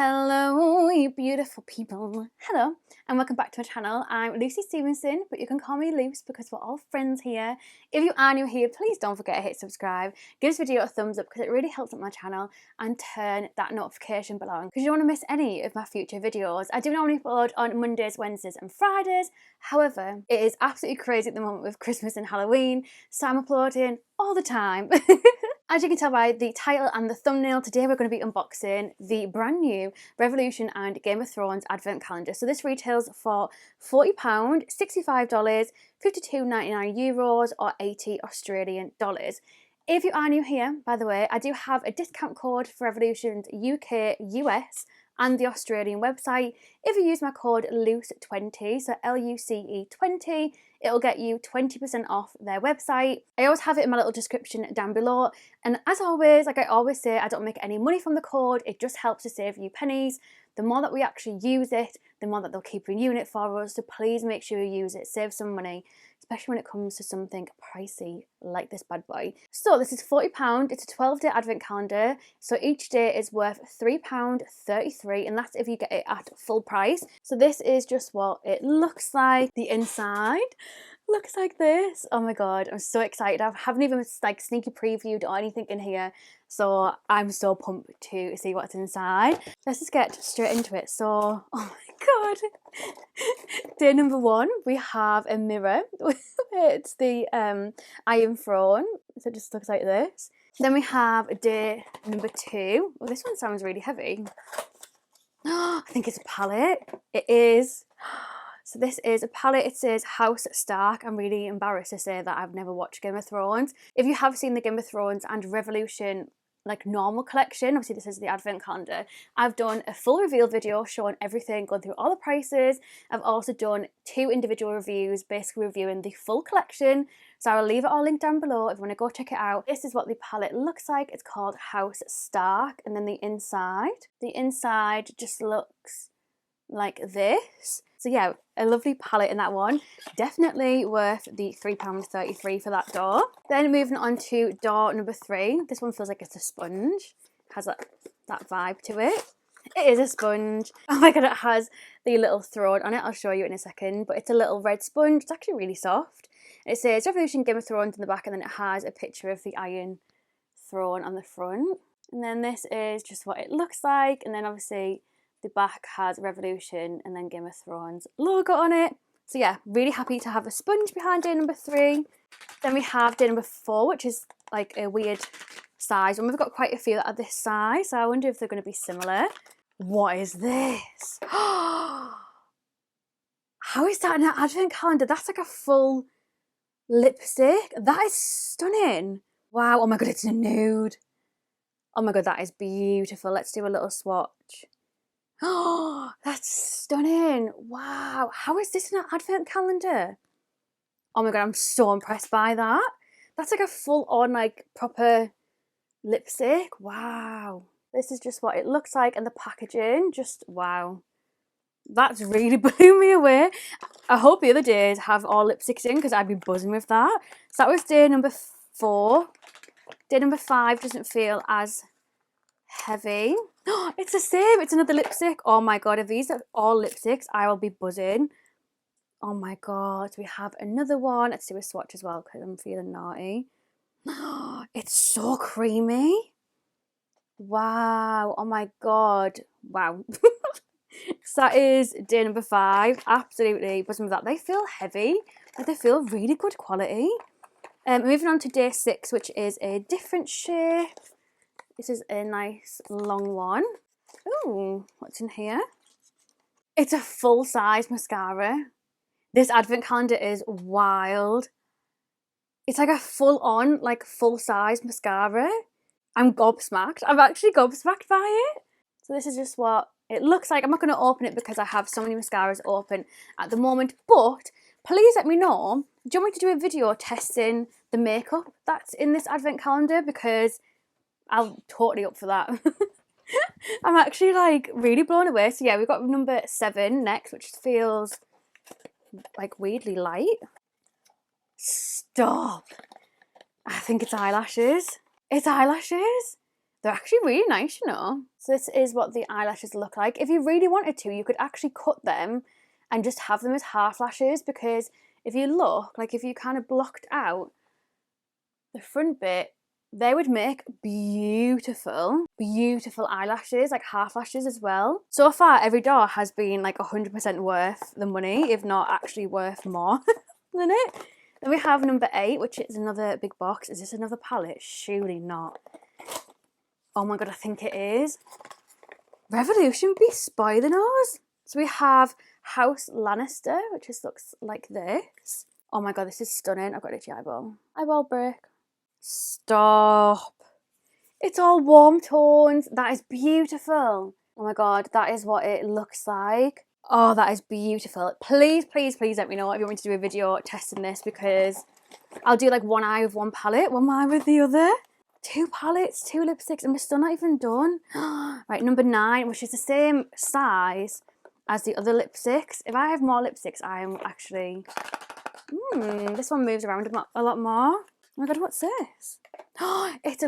Hello, you beautiful people. Hello, and welcome back to my channel. I'm Luce Stephenson, but you can call me Luce because we're all friends here. If you are new here, please don't forget to hit subscribe. Give this video a thumbs up because it really helps out my channel, and turn that notification bell on because you don't want to miss any of my future videos. I do normally upload on Mondays, Wednesdays and Fridays. However, it is absolutely crazy at the moment with Christmas and Halloween, so I'm uploading all the time. As you can tell by the title and the thumbnail, today we're going to be unboxing the brand new Revolution and Game of Thrones advent calendar. So this retails for £40, $65, €52.99 or 80 Australian dollars. If you are new here, by the way, I do have a discount code for Revolution's UK, US and the Australian website. If you use my code LUCE20, so LUCE20, it'll get you 20% off their website. I always have it in my little description down below. And as always, like I always say, I don't make any money from the code. It just helps to save you pennies. The more that we actually use it, the more that they'll keep renewing it for us. So please make sure you use it, save some money, especially when it comes to something pricey like this bad boy. So this is £40. It's a 12-day advent calendar. So each day is worth £3.33, and that's if you get it at full price. So this is just what it looks like. The inside looks like this. Oh my god, I'm so excited. I haven't even like sneaky previewed or anything in here, so I'm so pumped to see what's inside. Let's just get straight into it. So, oh my god. Day number one, we have a mirror. It's the Iron Throne, so it just looks like this. Then we have day number two. Oh, this one sounds really heavy. I think it's a palette. It is. So this is a palette. It says House Stark. I'm really embarrassed to say that I've never watched Game of Thrones. If you have seen the Game of Thrones and Revolution like normal collection, obviously this is the advent calendar, I've done a full reveal video showing everything, going through all the prices. I've also done 2 individual reviews, basically reviewing the full collection. So I'll leave it all linked down below if you want to go check it out. This is what the palette looks like. It's called House Stark. And then the inside just looks like this. So yeah, a lovely palette in that one. Definitely worth the £3.33 for that door. Then moving on to door number 3. This one feels like it's a sponge. Has that vibe to it. It is a sponge. Oh my god, it has the little throne on it. I'll show you in a second. But it's a little red sponge. It's actually really soft. It says Revolution Game of Thrones in the back, and then it has a picture of the Iron Throne on the front. And then this is just what it looks like. And then obviously the back has Revolution and then Game of Thrones logo on it. So yeah, really happy to have a sponge behind day number 3. Then we have day number 4, which is like a weird size. And we've got quite a few that are this size, so I wonder if they're going to be similar. What is this? How is that in an advent calendar? That's like a full lipstick. That is stunning. Wow, oh my god, it's a nude. Oh my god, that is beautiful. Let's do a little swatch. Oh, that's stunning. Wow, how is this in an advent calendar? Oh my god, I'm so impressed by that. That's like a full-on like proper lipstick. Wow. This is just what it looks like, and the packaging, just wow. That's really blew me away. I hope the other days have all lipsticks in because I'd be buzzing with that. So that was day number 4. Day number 5 doesn't feel as heavy. Oh, it's the same. It's another lipstick. Oh my god, if these are all lipsticks, I will be buzzing. Oh my god, we have another one. Let's do a swatch as well because I'm feeling naughty. Oh, it's so creamy. Wow. Oh my god. Wow. So that is day number 5. Absolutely buzzing with that. They feel heavy. Like they feel really good quality. Moving on to day 6, which is a different shape. This is a nice long one. Ooh, what's in here? It's a full-size mascara. This advent calendar is wild. It's like a full-on, like full-size mascara. I'm gobsmacked. I'm actually gobsmacked by it. So this is just what it looks like. I'm not going to open it because I have so many mascaras open at the moment. But please let me know, do you want me to do a video testing the makeup that's in this advent calendar? Because I'm totally up for that. I'm actually like really blown away. So yeah, we've got number 7 next, which feels like weirdly light. Stop. I think it's eyelashes. It's eyelashes. They're actually really nice, you know. So this is what the eyelashes look like. If you really wanted to, you could actually cut them and just have them as half lashes, because if you look, like if you kind of blocked out the front bit, they would make beautiful, beautiful eyelashes, like half lashes as well. So far, every door has been like 100% worth the money, if not actually worth more than it. Then we have number 8, which is another big box. Is this another palette? Surely not. Oh my god, I think it is. Revolution Beast by the nose. So we have House Lannister, which just looks like this. Oh my god, this is stunning. I've got an itchy eyeball. Eyeball break. Stop. It's all warm tones. That is beautiful. Oh my god, that is what it looks like. Oh, that is beautiful. Please, please, please let me know if you want me to do a video testing this, because I'll do like one eye with one palette, one eye with the other. 2 palettes, 2 lipsticks, and we're still not even done. Right, number 9, which is the same size as the other lipsticks. If I have more lipsticks, I am actually... this one moves around a lot more. Oh my god, what's this? It's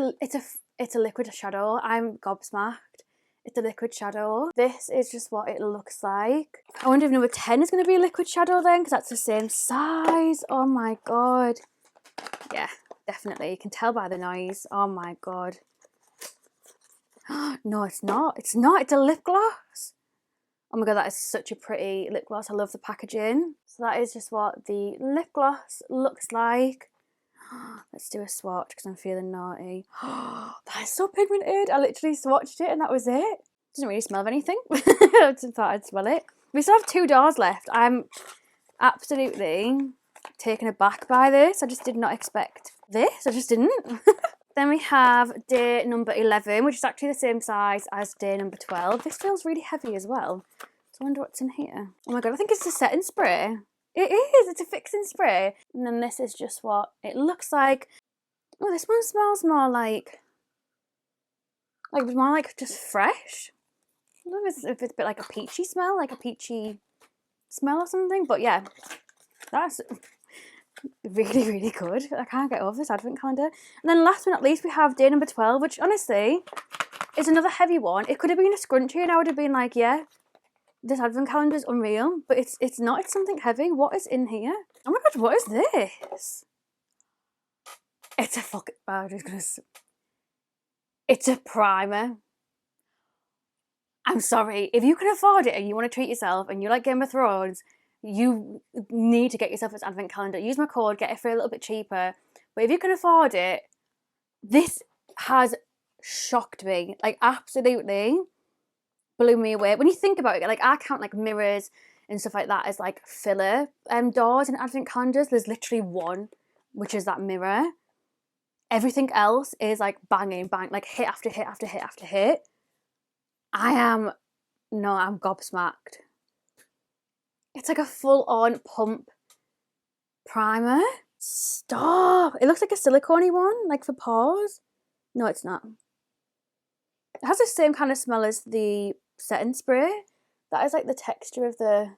a liquid shadow. I'm gobsmacked. It's a liquid shadow. This is just what it looks like. I wonder if number 10 is going to be a liquid shadow then, because that's the same size. Oh my god. Yeah. Definitely, you can tell by the noise. Oh my god. No, it's not. It's not. It's a lip gloss. Oh my god, that is such a pretty lip gloss. I love the packaging. So that is just what the lip gloss looks like. Let's do a swatch because I'm feeling naughty. That is so pigmented. I literally swatched it and that was it. Doesn't really smell of anything. I just thought I'd smell it. We still have 2 doors left. I'm absolutely taken aback by this. I just did not expect this. I just didn't. Then we have day number 11, which is actually the same size as day number 12. This feels really heavy as well. So I wonder what's in here. Oh my god, I think it's a setting spray. It is, it's a fixing spray. And then this is just what it looks like. Oh, this one smells more like more like just fresh. I don't know if it's a bit like a peachy smell, like a peachy smell or something. But yeah, that's really, really good. I can't get over this advent calendar. And then last but not least, we have day number 12, which honestly is another heavy one. It could have been a scrunchie and I would have been like, yeah, this advent calendar is unreal. But it's not. It's something heavy. What is in here? Oh my god, what is this? It's a fucking... I'm just gonna... It's a primer. I'm sorry. If you can afford it and you want to treat yourself and you like Game of Thrones, you need to get yourself this advent calendar. Use my code, get it for a little bit cheaper. But if you can afford it, this has shocked me. Like, absolutely blew me away. When you think about it, like, I count like mirrors and stuff like that as like filler doors and advent calendars. There's literally one, which is that mirror. Everything else is like banging, bang, like hit after hit after hit after hit. I'm gobsmacked. It's like a full-on pump primer. Stop. It looks like a silicone-y one, like for paws. No, it's not. It has the same kind of smell as the setting spray. That is like the texture of the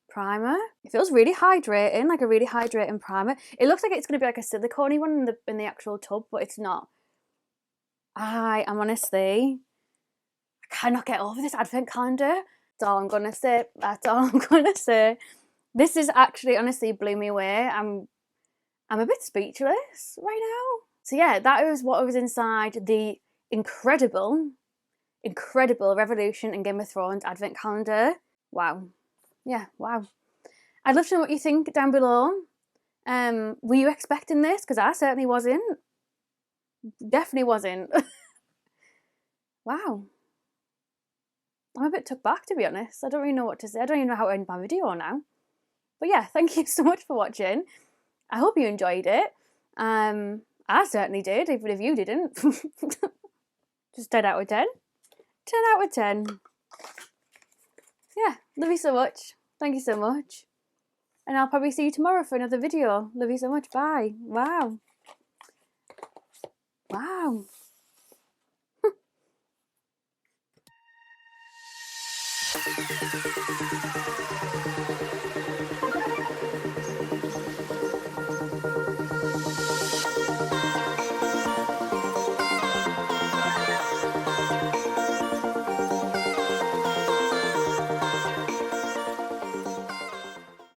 primer. It feels really hydrating, like a really hydrating primer. It looks like it's going to be like a silicone-y one in the actual tub, but it's not. I am honestly... I cannot get over this advent calendar. That's all I'm gonna say. That's all I'm gonna say. This is actually honestly blew me away. I'm a bit speechless right now. So yeah, that was what was inside the incredible Revolution and Game of Thrones advent calendar. Wow. Yeah, wow. I'd love to know what you think down below. Were you expecting this? Because I certainly wasn't. Definitely wasn't. Wow. I'm a bit took back, to be honest. I don't really know what to say. I don't even know how to end my video now. But yeah, thank you so much for watching. I hope you enjoyed it. I certainly did, even if you didn't. Just 10 out of 10. 10 out of 10. Yeah, love you so much. Thank you so much. And I'll probably see you tomorrow for another video. Love you so much. Bye. Wow. Wow.